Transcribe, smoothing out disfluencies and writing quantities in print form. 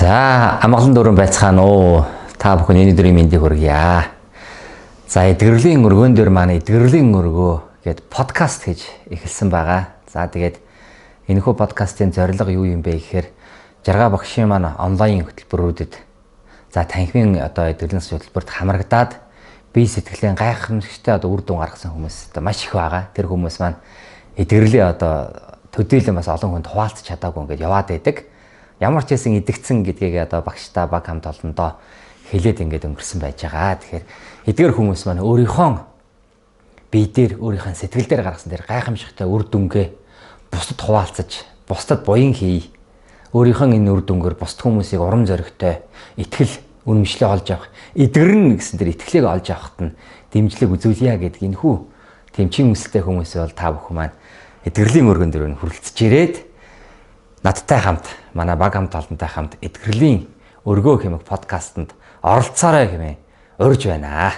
За, амгалан дөрөв байцгаана уу. Та бүхэн энэ өдрийн мэндийг хүргье. За, эдгэрлийн өргөөн дээр маань эдгэрлийн өргөө гэд подкаст гэж эхэлсэн байгаа. За, тэгээд энэхүү подкастын зорилго юу юм бэ гэхээр Жаргал багшийн маань онлайн хөтөлбөрүүдэд за танхимын эдгэрлийн хөтөлбөрт хамрагдаад бие сэтгэлийн гайхамшигтай үр дүн гаргасан хүмүүс маш их байгаа. Тэр хүмүүс маань эдгэрлийн төдийлөн бас олон хүнд хуваалцах чадаагүй ингээд яваад байдаг. Ямар ч хэсэн идэгцэн гэдгийг багштай баг хамт олондоо хэлээд ингээд өнгөрсөн байж байгаа. Тэгэхээр эдгээр хүмүүс маань өөрийнхөө бие дээр өөрийнхөө сэтгэл дээр гаргасан тэр гайхамшигтай үр дүнгээ бусдад хуваалцаж, бусдад буян хий. Өөрийнхөө энэ үр дүнгээр бусд хүмүүсийг урам зоригтой, итгэл, үнэмшлээ олж авах, эдгэрнэ гэсэн тэр итгэлийг олж авахт нь дэмжлэг үзүүлье гэдэг энэхүү тэмчин хүсэлтэй хүмүүс бол та бүхэн маань эдгэрлийн өргөн дээр хүрэлцэж ирээд надтай хамт манай баг хамт олонтой хамт эдгэрлийн өргөө хэмээх подкастэнд оролцоорой хэмээн урьж байна.